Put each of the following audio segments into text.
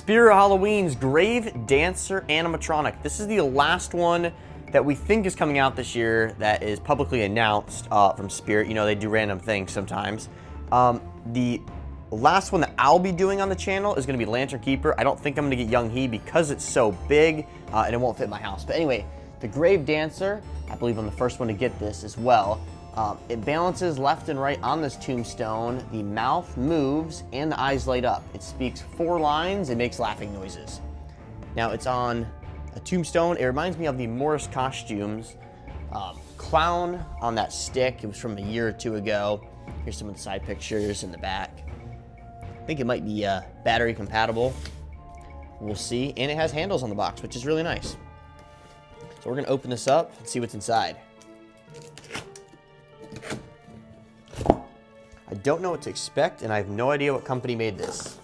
Spirit Halloween's Grave Dancer Animatronic. This is the last one that we think is coming out this year that is publicly announced from Spirit. You know, they do random things sometimes. The last one that I'll be doing on the channel is going to be Lantern Keeper. I don't think I'm going to get Young He because it's so big and it won't fit my house. But anyway, the Grave Dancer, I believe I'm the first one to get this as well. It balances left and right on this tombstone. The mouth moves and the eyes light up. It speaks 4 lines and makes laughing noises. Now it's on a tombstone. It reminds me of the Morris Costumes clown on that stick. It was from a year or 2 ago. Here's some of the side pictures in the back. I think it might be battery compatible. We'll see. And it has handles on the box, which is really nice. So we're gonna open this up and see what's inside. I don't know what to expect, and I have no idea what company made this.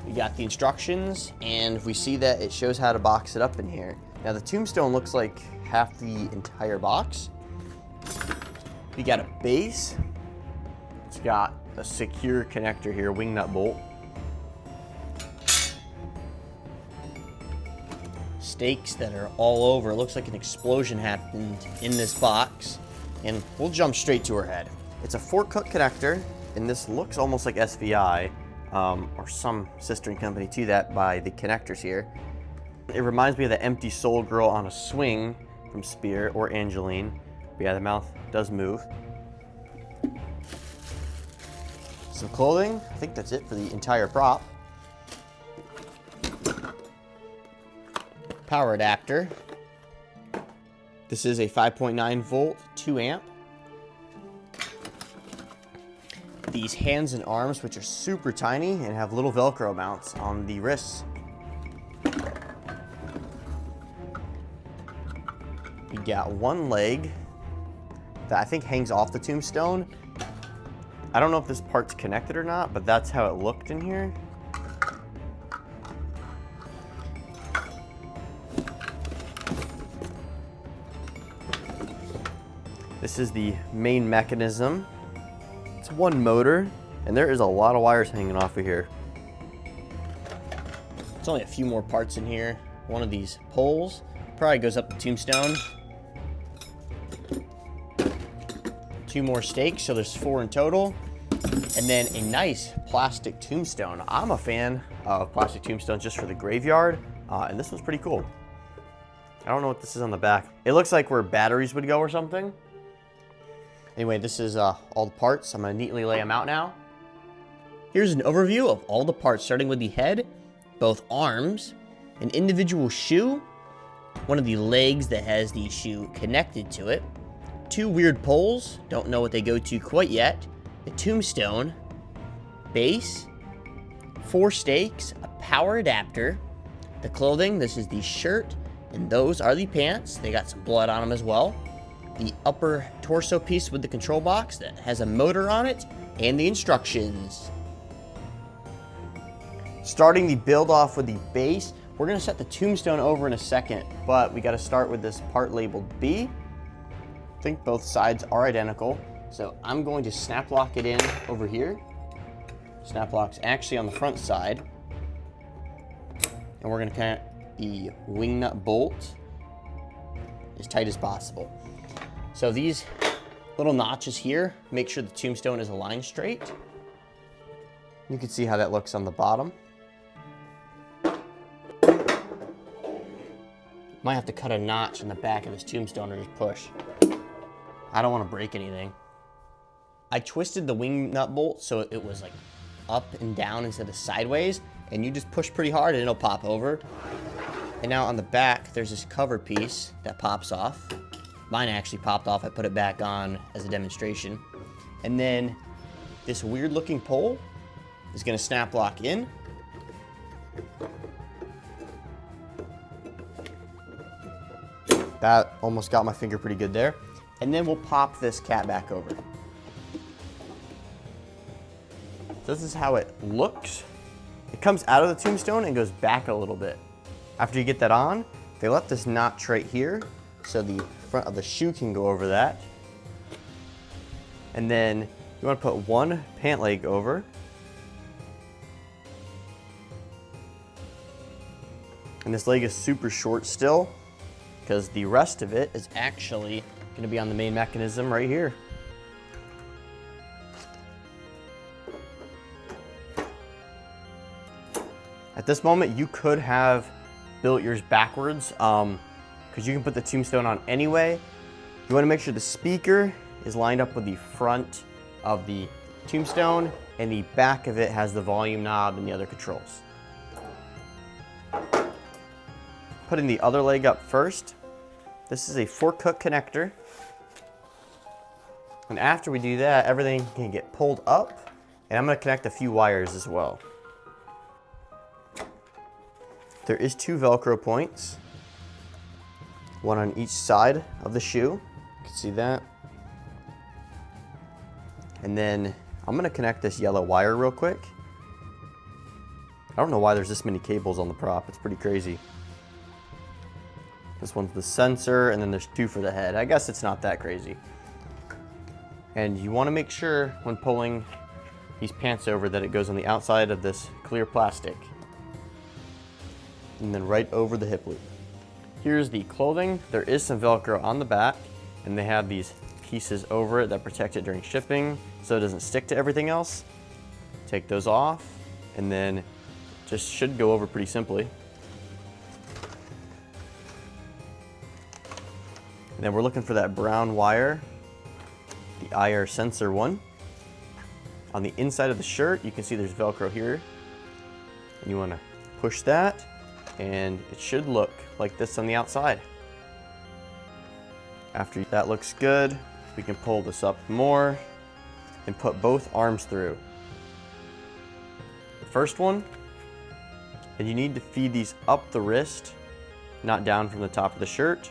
We got the instructions, and we see that it shows how to box it up in here. Now the tombstone looks like half the entire box. We got a base. It's got a secure connector here, wing nut bolt. Stakes that are all over. It looks like an explosion happened in this box. And we'll jump straight to her head. It's a 4-cut connector, and this looks almost like SVI, or some sistering company to that by the connectors here. It reminds me of the Empty Soul Girl on a Swing from Spirit or Angeline. But yeah, the mouth does move. Some clothing. I think that's it for the entire prop. Power adapter. This is a 5.9 volt, 2 amp. These hands and arms, which are super tiny and have little Velcro mounts on the wrists. We got one leg that I think hangs off the tombstone. I don't know if this part's connected or not, but that's how it looked in here. This is the main mechanism. It's one motor, and there is a lot of wires hanging off of here. There's only a few more parts in here. One of these poles probably goes up the tombstone. 2 more stakes, so there's 4 in total. And then a nice plastic tombstone. I'm a fan of plastic tombstones just for the graveyard, and this one's pretty cool. I don't know what this is on the back. It looks like where batteries would go or something. Anyway, this is all the parts. I'm gonna neatly lay them out now. Here's an overview of all the parts, starting with the head, both arms, an individual shoe, one of the legs that has the shoe connected to it, 2 weird poles, don't know what they go to quite yet, a tombstone, base, 4 stakes, a power adapter, the clothing, this is the shirt, and those are the pants. They got some blood on them as well. The upper torso piece with the control box that has a motor on it, and the instructions. Starting the build off with the base, we're gonna set the tombstone over in a second, but we gotta start with this part labeled B. I think both sides are identical, so I'm going to snap lock it in over here. Snap lock's actually on the front side. And we're gonna connect the wing nut bolt as tight as possible. So these little notches here, make sure the tombstone is aligned straight. You can see how that looks on the bottom. Might have to cut a notch in the back of this tombstone or just push. I don't want to break anything. I twisted the wing nut bolt so it was like up and down instead of sideways, and you just push pretty hard and it'll pop over. And now on the back, there's this cover piece that pops off. Mine actually popped off. I put it back on as a demonstration. And then this weird looking pole is gonna snap lock in. That almost got my finger pretty good there. And then we'll pop this cat back over. So this is how it looks. It comes out of the tombstone and goes back a little bit. After you get that on, they left this notch right here, so the front of the shoe can go over that. And then you want to put one pant leg over. And this leg is super short still, because the rest of it is actually going to be on the main mechanism right here. At this moment, you could have built yours backwards, because you can put the tombstone on anyway. You want to make sure the speaker is lined up with the front of the tombstone, and the back of it has the volume knob and the other controls. Putting the other leg up first. This is a fork hook connector. And after we do that, everything can get pulled up, and I'm going to connect a few wires as well. There is 2 Velcro points, one on each side of the shoe. You can see that. And then I'm going to connect this yellow wire real quick. I don't know why there's this many cables on the prop. It's pretty crazy. This one's the sensor, and then there's 2 for the head. I guess it's not that crazy. And you want to make sure when pulling these pants over that it goes on the outside of this clear plastic. And then right over the hip loop. Here's the clothing. There is some Velcro on the back, and they have these pieces over it that protect it during shipping so it doesn't stick to everything else. Take those off, and then just should go over pretty simply. And then we're looking for that brown wire, the IR sensor one. On the inside of the shirt, you can see there's Velcro here. And you want to push that, and it should look like this on the outside. After that looks good, we can pull this up more and put both arms through. The first one, and you need to feed these up the wrist, not down from the top of the shirt.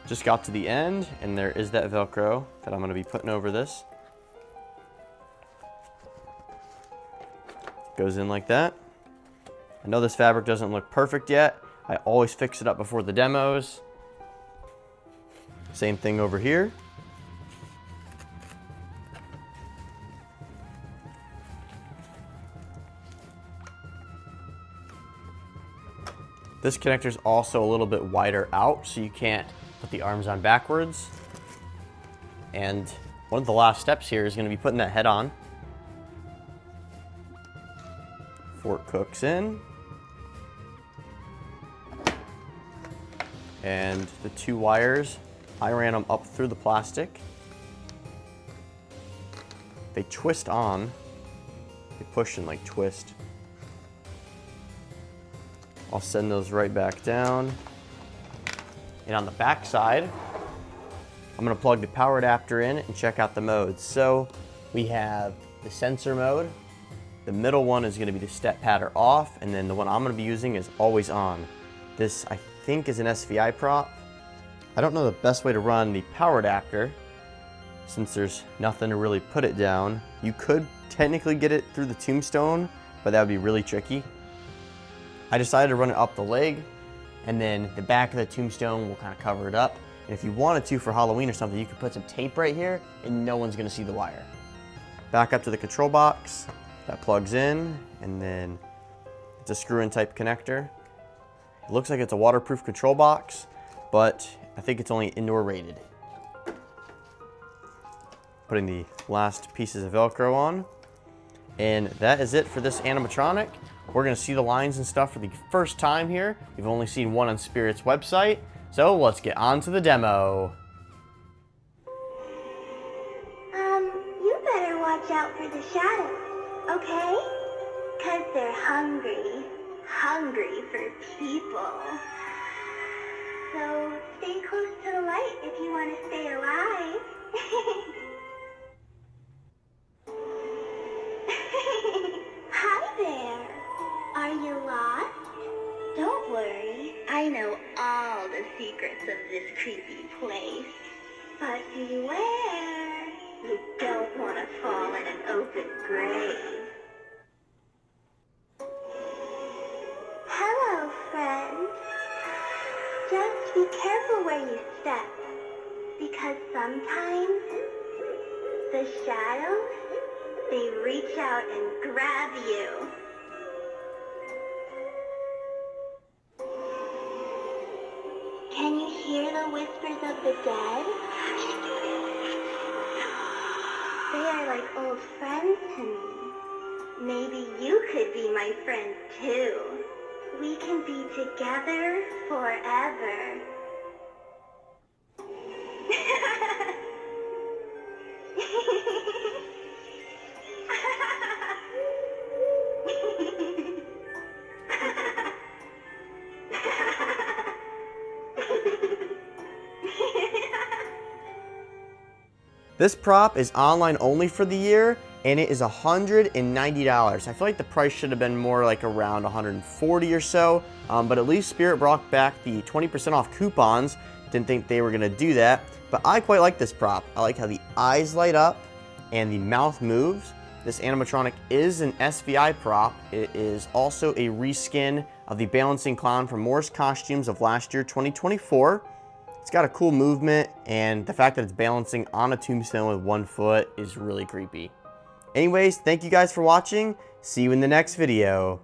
Just got to the end, and there is that Velcro that I'm going to be putting over this. Goes in like that. I know this fabric doesn't look perfect yet. I always fix it up before the demos. Same thing over here. This connector is also a little bit wider out, so you can't put the arms on backwards. And one of the last steps here is going to be putting that head on. Fork hooks in. And the 2 wires, I ran them up through the plastic. They twist on. They push and like twist. I'll send those right back down. And on the back side, I'm going to plug the power adapter in and check out the modes. So we have the sensor mode. The middle one is going to be the step patter off, and then the one I'm going to be using is always on. This, I think, is an SVI prop. I don't know the best way to run the power adapter since there's nothing to really put it down. You could technically get it through the tombstone, but that would be really tricky. I decided to run it up the leg, and then the back of the tombstone will kind of cover it up. And if you wanted to for Halloween or something, you could put some tape right here and no one's going to see the wire. Back up to the control box. That plugs in, and then it's a screw-in type connector. It looks like it's a waterproof control box, but I think it's only indoor rated. Putting the last pieces of Velcro on. And that is it for this animatronic. We're going to see the lines and stuff for the first time here. We've only seen one on Spirit's website, so let's get on to the demo. You better watch out for the shadows, okay? 'Cause they're hungry for people. So stay close to the light if you want to stay alive. Hi there. Are you lost? Don't worry. I know all the secrets of this creepy place. But beware. You don't want to fall in an open grave. Hello, friend. Be careful where you step, because sometimes the shadows, they reach out and grab you. Can you hear the whispers of the dead? They are like old friends to me. Maybe you could be my friend too. We can be together forever. This prop is online only for the year, and it is $190. I feel like the price should have been more like around $140 or so, but at least Spirit brought back the 20% off coupons. Didn't think they were gonna do that, but I quite like this prop. I like how the eyes light up and the mouth moves. This animatronic is an SVI prop. It is also a reskin of the Balancing Clown from Moore's Costumes of last year, 2024. It's got a cool movement, and the fact that it's balancing on a tombstone with 1 foot is really creepy. Anyways, thank you guys for watching. See you in the next video.